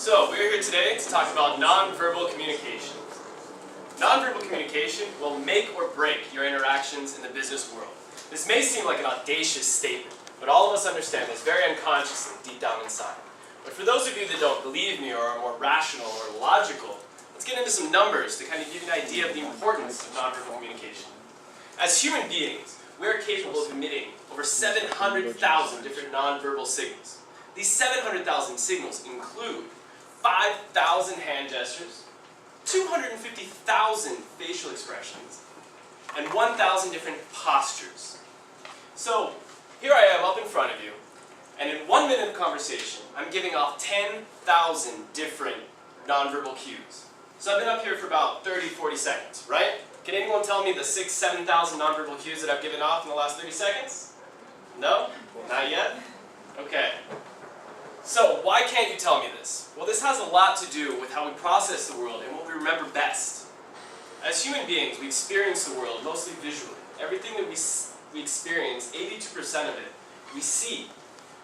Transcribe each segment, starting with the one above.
So, we're here today to talk about nonverbal communication. Nonverbal communication will make or break your interactions in the business world. This may seem like an audacious statement, but all of us understand this very unconsciously deep down inside. But for those of you that don't believe me or are more rational or logical, let's get into some numbers to kind of give you an idea of the importance of nonverbal communication. As human beings, we are capable of emitting over 700,000 different nonverbal signals. These 700,000 signals include 5,000 hand gestures, 250,000 facial expressions, and 1,000 different postures. So, here I am up in front of you, and in 1 minute of conversation, I'm giving off 10,000 different nonverbal cues. So I've been up here for about 30, 40 seconds, right? Can anyone tell me the 6,000, 7,000 nonverbal cues that I've given off in the last 30 seconds? No? Not yet? Okay. So, why can't you tell me this? Well, this has a lot to do with how we process the world and what we remember best. As human beings, we experience the world mostly visually. Everything that we experience, 82% of it, we see,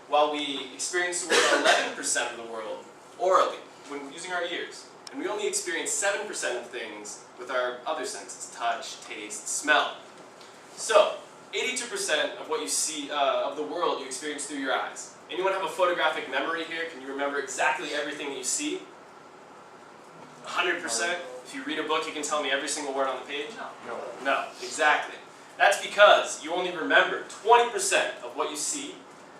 while we experience the world 11% of the world orally, when using our ears. And we only experience 7% of things with our other senses, touch, taste, smell. So, 82% of what you see, of the world you experience through your eyes. Anyone have a photographic memory here? Can you remember exactly everything that you see? 100%? If you read a book, you can tell me every single word on the page? No, exactly. That's because you only remember 20% of what you see.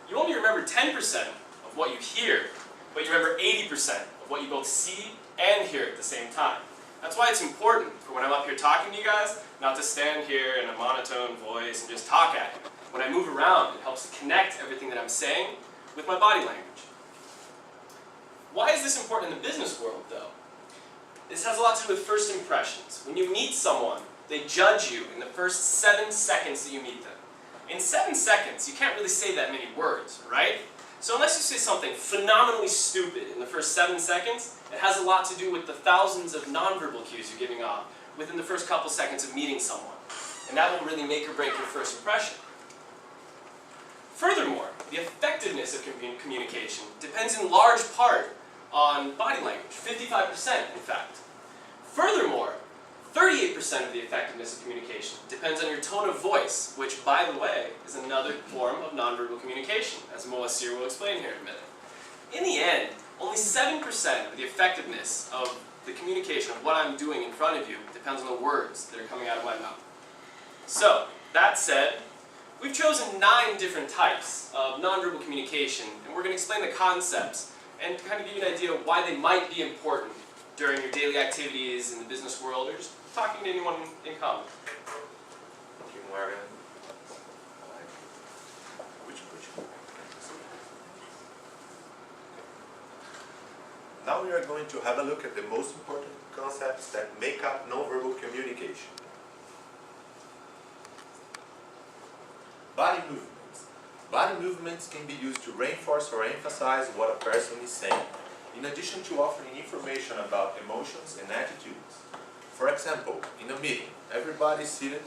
You only remember 10% of what you hear, but you remember 80% of what you both see and hear at the same time. That's why it's important for when I'm up here talking to you guys, not to stand here in a monotone voice and just talk at you. When I move around, it helps to connect everything that I'm saying with my body language. Why is this important in the business world, though? This has a lot to do with first impressions. When you meet someone, they judge you in the first 7 seconds that you meet them. In 7 seconds, you can't really say that many words, right? So unless you say something phenomenally stupid in the first 7 seconds, it has a lot to do with the thousands of nonverbal cues you're giving off within the first couple seconds of meeting someone. And that will really make or break your first impression. Furthermore, the effectiveness of communication depends in large part on body language, 55% in fact. Furthermore, 38% of the effectiveness of communication depends on your tone of voice, which, by the way, is another form of nonverbal communication, as Moacir will explain here in a minute. In the end, only 7% of the effectiveness of the communication of what I'm doing in front of you depends on the words that are coming out of my mouth. So, that said, we've chosen 9 different types of nonverbal communication, and we're going to explain the concepts and kind of give you an idea of why they might be important during your daily activities in the business world, or just talking to anyone in common. Thank you, Morgan. Now we are going to have a look at the most important concepts that make up nonverbal communication. Body movements. Body movements can be used to reinforce or emphasize what a person is saying, in addition to offering information about emotions and attitudes. For example, in a meeting, everybody is seated,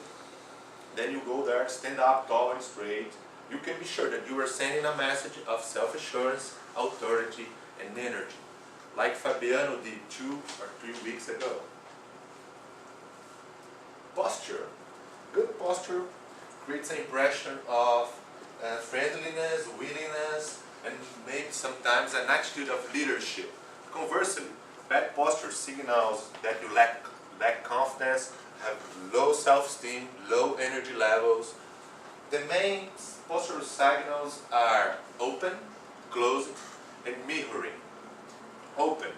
then you go there, stand up tall and straight. You can be sure that you are sending a message of self-assurance, authority, and energy, like Fabiano did 2 or 3 weeks ago. Posture. Good posture creates an impression of friendliness, willingness, and maybe sometimes an attitude of leadership. Conversely, bad posture signals that you lack confidence, have low self-esteem, low energy levels. The main postural signals are open, closed, and mirroring. Open.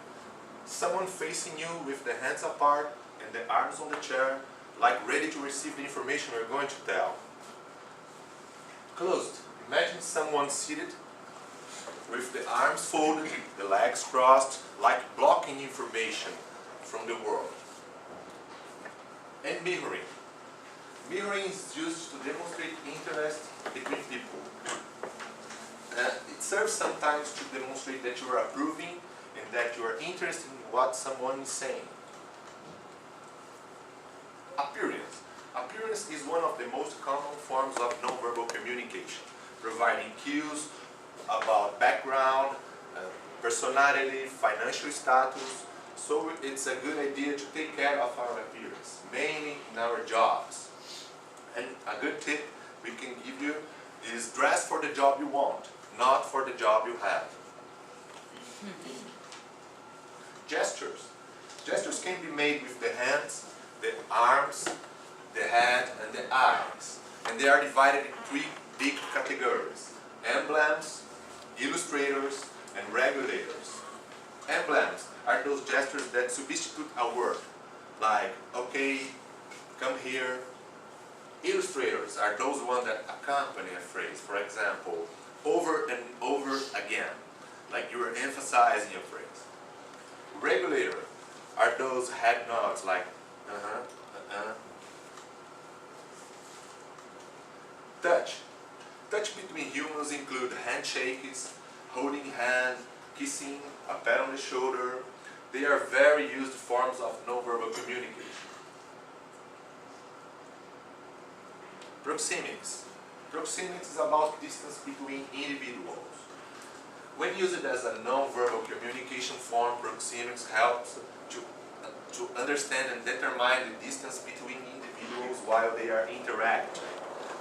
Someone facing you with the hands apart and the arms on the chair, like ready to receive the information we're going to tell. Closed. Imagine someone seated with the arms folded, the legs crossed, like blocking information from the world. And mirroring. Mirroring is used to demonstrate interest between people. It serves sometimes to demonstrate that you are approving and that you are interested in what someone is saying. Appearance. Appearance is one of the most common forms of nonverbal communication, providing cues about background, personality, financial status. So it's a good idea to take care of our appearance, mainly in our jobs. And a good tip we can give you is dress for the job you want, not for the job you have. Gestures. Gestures can be made with the hands, the arms, the head, and the eyes. And they are divided in three big categories: emblems, illustrators, and regulators. Emblems are those gestures that substitute a word, like, okay, come here. Illustrators are those ones that accompany a phrase. For example, over and over again, like you are emphasizing a phrase. Regulator are those head nods, like Touch. Touch between humans include handshakes, holding hand, kissing, a pat on the shoulder. They are very used forms of nonverbal communication. Proxemics. Proxemics is about distance between individuals. When used as a nonverbal communication form, proxemics helps to understand and determine the distance between individuals while they are interacting.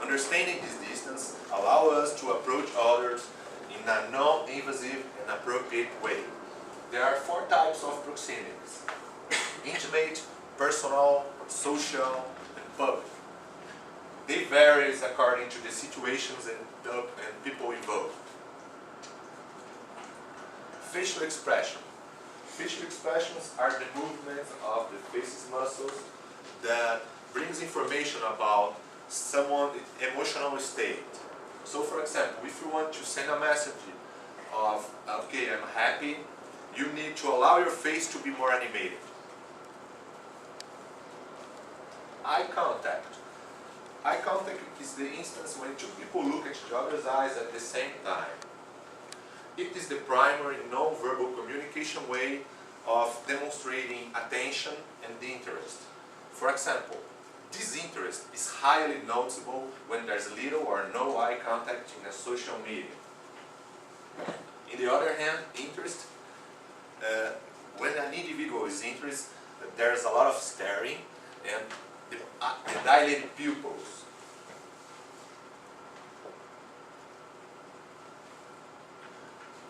Understanding this distance allows us to approach others in a non-invasive and appropriate way. There are 4 types of proxemics: intimate, personal, social, and public. They vary according to the situations and people involved. Facial expression. Facial expressions are the movements of the face's muscles that brings information about someone's emotional state. So for example, if you want to send a message of, okay, I'm happy, you need to allow your face to be more animated. Eye contact. Eye contact is the instance when 2 people look at each other's eyes at the same time. It is the primary non-verbal communication way of demonstrating attention and interest. For example, disinterest is highly noticeable when there's little or no eye contact in a social media. On the other hand, interest, when an individual is interested, there's a lot of staring and the dilated pupils.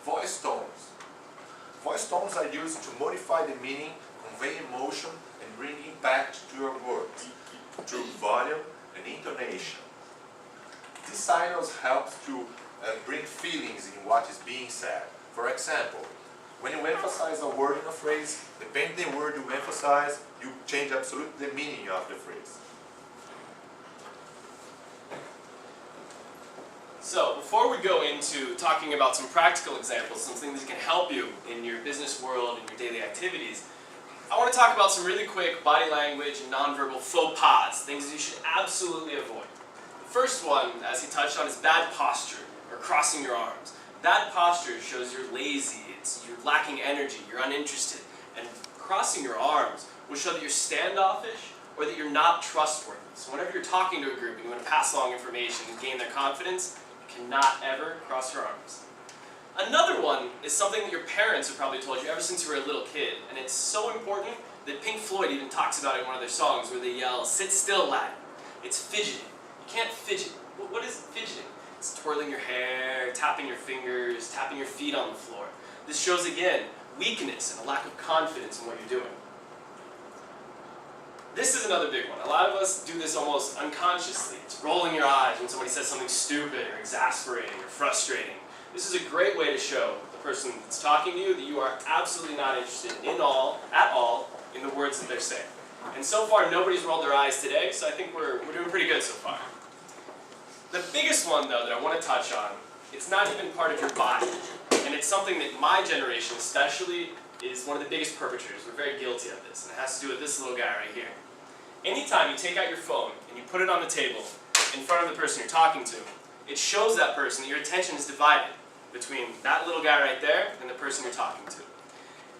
Voice tones. Voice tones are used to modify the meaning, convey emotion, and bring impact to your words through volume and intonation. These signals help to bring feelings in what is being said. For example, when you emphasize a word in a phrase, depending on the word you emphasize, you change absolutely the meaning of the phrase. So, before we go into talking about some practical examples, some things that can help you in your business world and your daily activities, I want to talk about some really quick body language and nonverbal faux pas, things that you should absolutely avoid. The first one, as he touched on, is bad posture, or crossing your arms. Bad posture shows you're lazy, you're lacking energy, you're uninterested, and crossing your arms will show that you're standoffish or that you're not trustworthy. So whenever you're talking to a group and you want to pass along information and gain their confidence, you cannot ever cross your arms. Another one is something that your parents have probably told you ever since you were a little kid, and it's so important that Pink Floyd even talks about it in one of their songs where they yell, "Sit still, lad." It's fidgeting. You can't fidget. What is fidgeting? It's twirling your hair, tapping your fingers, tapping your feet on the floor. This shows, again, weakness and a lack of confidence in what you're doing. This is another big one. A lot of us do this almost unconsciously. It's rolling your eyes when somebody says something stupid or exasperating or frustrating. This is a great way to show the person that's talking to you that you are absolutely not interested at all in the words that they're saying. And so far, nobody's rolled their eyes today, so I think we're doing pretty good so far. The biggest one, though, that I want to touch on, it's not even part of your body. And it's something that my generation especially is one of the biggest perpetrators. We're very guilty of this, and it has to do with this little guy right here. Anytime you take out your phone and you put it on the table in front of the person you're talking to, it shows that person that your attention is divided between that little guy right there and the person you're talking to.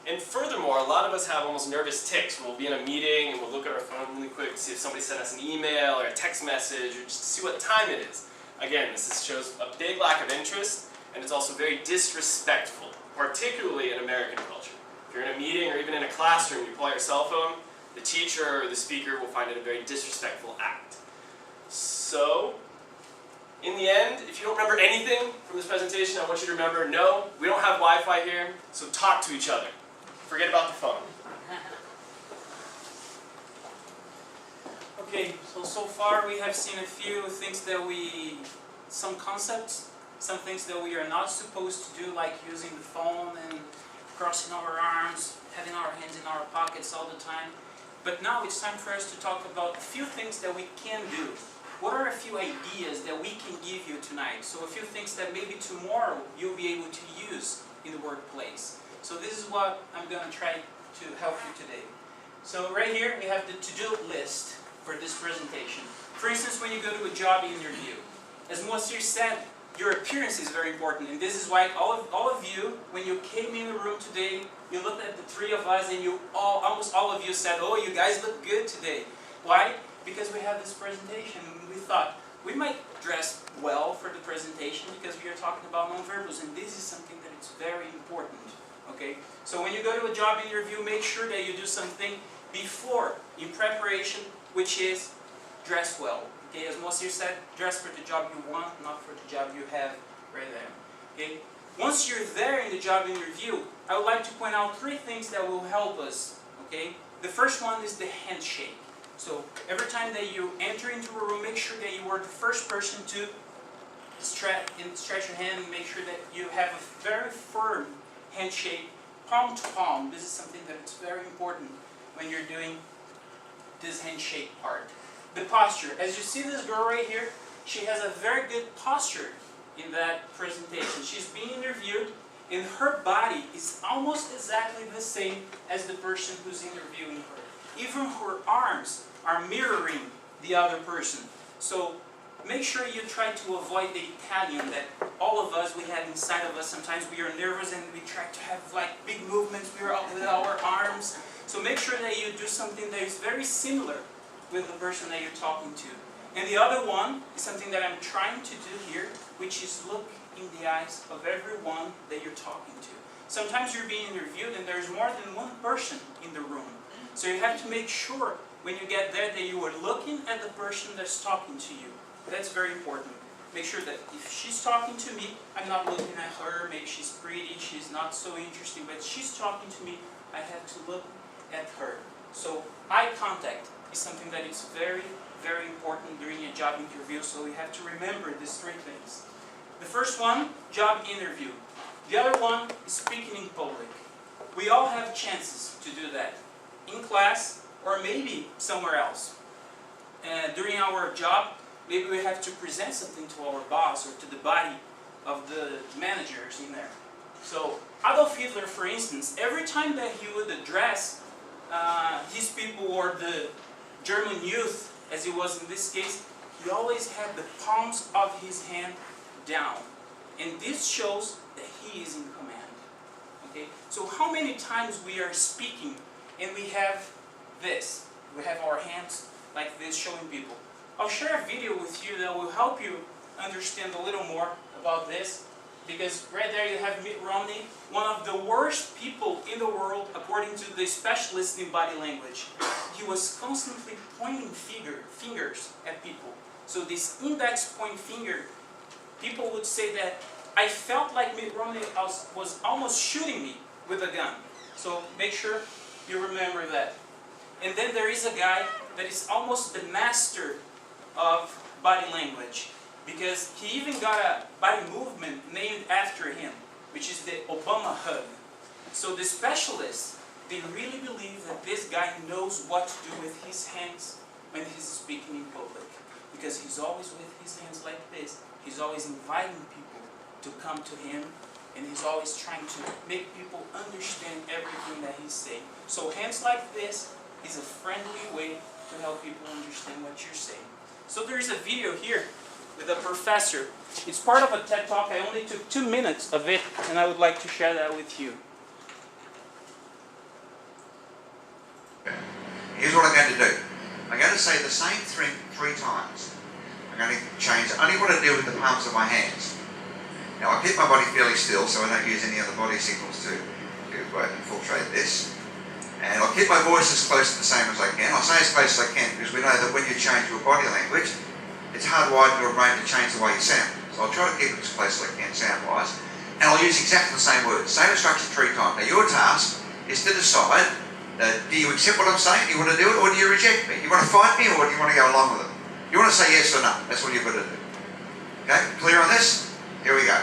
And furthermore, a lot of us have almost nervous tics. We'll be in a meeting and we'll look at our phone really quick to see if somebody sent us an email or a text message or just to see what time it is. Again, this shows a big lack of interest, and it's also very disrespectful particularly in American culture. If you're in a meeting or even in a classroom, you pull out your cell phone, the teacher or the speaker will find it a very disrespectful act. So, in the end, if you don't remember anything from this presentation, I want you to remember, no, we don't have Wi-Fi here, so talk to each other. Forget about the phone. Okay, so far we have seen a few things that some concepts, some things that we are not supposed to do, like using the phone and crossing our arms, having our hands in our pockets all the time. But now it's time for us to talk about a few things that we can do. What are a few ideas that we can give you tonight? So a few things that maybe tomorrow you'll be able to use in the workplace. So this is what I'm going to try to help you today. So right here we have the to-do list for this presentation. For instance, when you go to a job interview, as Moacir said, your appearance is very important, and this is why all of you, when you came in the room today, you looked at the three of us and almost all of you said, oh, you guys look good today. Why? Because we have this presentation, and we thought we might dress well for the presentation because we are talking about nonverbals, and this is something that is very important. Okay? So when you go to a job interview, make sure that you do something before, in preparation, which is dress well. Okay, as Moacir said, dress for the job you want, not for the job you have right there. Okay? Once you're there in the job interview, I would like to point out three things that will help us. Okay? The first one is the handshake. So every time that you enter into a room, make sure that you are the first person to stretch your hand and make sure that you have a very firm handshake, palm to palm. This is something that is very important when you're doing this handshake part. The posture. As you see this girl right here, she has a very good posture in that presentation. She's being interviewed, and her body is almost exactly the same as the person who's interviewing her. Even her arms are mirroring the other person. So make sure you try to avoid the Italian that all of us, we have inside of us. Sometimes we are nervous and we try to have like big movements with our arms. So make sure that you do something that is very similar with the person that you're talking to. And the other one is something that I'm trying to do here, which is look in the eyes of everyone that you're talking to. Sometimes you're being interviewed and there's more than one person in the room. So you have to make sure when you get there that you are looking at the person that's talking to you. That's very important. Make sure that if she's talking to me, I'm not looking at her. Maybe she's pretty, she's not so interesting, but she's talking to me, I have to look at her. So eye contact is something that is very, very important during a job interview, so we have to remember these three things. The first one, job interview. The other one is speaking in public. We all have chances to do that, in class or maybe somewhere else. During our job, maybe we have to present something to our boss or to the body of the managers in there. So Adolf Hitler, for instance, every time that he would address his people or the German youth, as it was in this case, he always had the palms of his hand down. And this shows that he is in command. Okay? So how many times we are speaking and we have this? We have our hands like this showing people. I'll share a video with you that will help you understand a little more about this. Because right there you have Mitt Romney, one of the worst people in the world according to the specialists in body language. He was constantly pointing fingers at people. So this index point finger, people would say that I felt like Mitt Romney was almost shooting me with a gun. So make sure you remember that. And then there is a guy that is almost the master of body language, because he even got a body movement named after him, which is the Obama hug. So the specialists, they really believe that this guy knows what to do with his hands when he's speaking in public, because he's always with his hands like this. He's always inviting people to come to him, and he's always trying to make people understand everything that he's saying. So hands like this is a friendly way to help people understand what you're saying. So there is a video here with a professor. It's part of a TED Talk. I only took 2 minutes of it, and I would like to share that with you. Here's what I'm going to do. I'm going to say the same thing 3 times. I'm going to change only what I do with the palms of my hands. Now I keep my body fairly still so I don't use any other body signals to infiltrate this. And I'll keep my voice as close to the same as I can. I'll say as close as I can because we know that when you change your body language, it's hardwired in your brain to change the way you sound. So I'll try to keep it as close as I can sound-wise. And I'll use exactly the same words, same instruction 3 times. Now your task is to decide, do you accept what I'm saying, do you want to do it, or do you reject me? You want to fight me, or do you want to go along with it? You want to say yes or no, that's what you've got to do. Okay, clear on this? Here we go.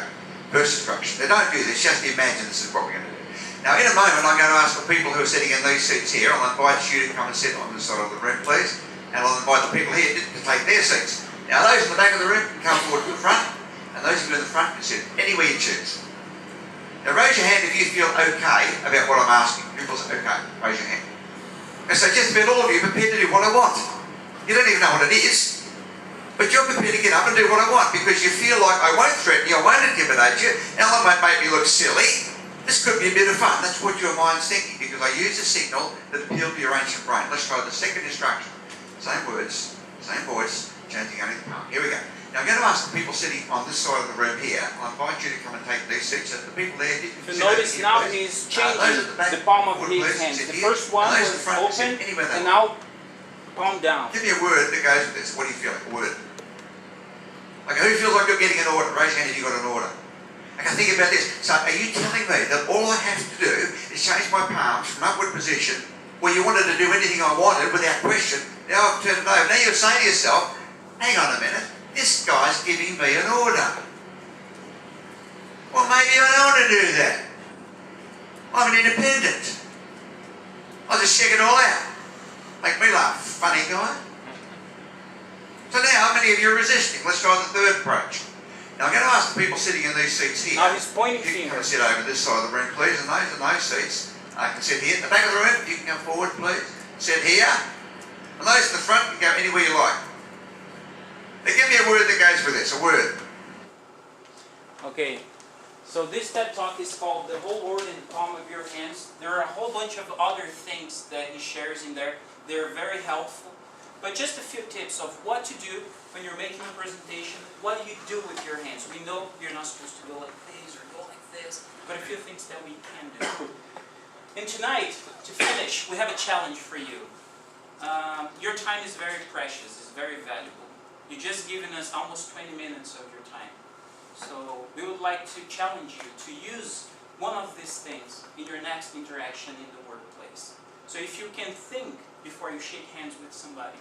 First instruction. Now don't do this, just imagine this is what we're going to do. Now in a moment I'm going to ask the people who are sitting in these seats here, I'll invite you to come and sit on this side of the room please, and I'll invite the people here to take their seats. Now those in the back of the room can come forward to the front, and those of you in the front can sit anywhere you choose. Now raise your hand if you feel okay about what I'm asking. Who feels okay? Raise your hand. And so just about all of you are prepared to do what I want. You don't even know what it is, but you're prepared to get up and do what I want because you feel like I won't threaten you, I won't intimidate you, Ellen won't make me look silly. This could be a bit of fun. That's what your mind's thinking because I use a signal that appeals to your ancient brain. Let's try the second instruction. Same words, same voice, changing only the palm. Here we go. Now I'm going to ask the people sitting on this side of the room here, I'll invite you to come and take these seats. The people there, you can So sit over notice here, now please. he's changing the palm of his hands. The first one was open and now palm down. Give me a word that goes with this. What do you feel like? A word. Okay, who feels like you're getting an order? Raise your hand if you've got an order. Okay, think about this. So are you telling me that all I have to do is change my palms from upward position where you wanted to do anything I wanted without question? Now I've turned it over. Now you're saying to yourself, hang on a minute, this guy's giving me an order. Well, maybe I don't want to do that. I'm an independent. I'll just check it all out. Make me laugh. Funny guy. So now, how many of you are resisting? Let's try the third approach. Now I'm going to ask the people sitting in these seats here. Now he's pointing You can come and fingers. sit over this side of the room, please, and those in those seats. I can sit here. At the back of the room, you can come forward, please. Sit here. And those in the front can go anywhere you like. Now give me a word that goes with this, a word. Okay, so this TED Talk is called The Whole World in the Palm of Your Hands. There are a whole bunch of other things that he shares in there. They're very helpful. But just a few tips of what to do when you're making a presentation. What do you do with your hands? We know you're not supposed to go like this or go like this, but a few things that we can do. And tonight, to finish, we have a challenge for you. Your time is very precious, it's very valuable. You've just given us almost 20 minutes of your time. So we would like to challenge you to use one of these things in your next interaction in the workplace. So if you can think before you shake hands with somebody,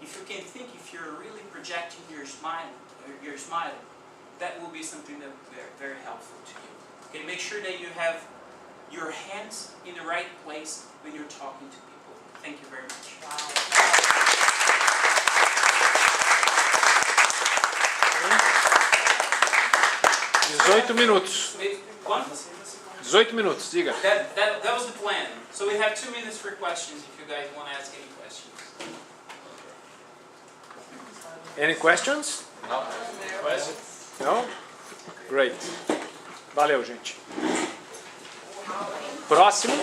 if you can think if you're really projecting your smile, that will be something that will be very helpful to you. Okay, make sure that you have your hands in the right place when you're talking to people. Thank you very much. 18 minutos. One? 18 minutos, diga. That was the plan. So we have 2 minutes for questions if you guys want to ask any questions. Any questions? No. Question? No? Great. Valeu, gente. Próximo.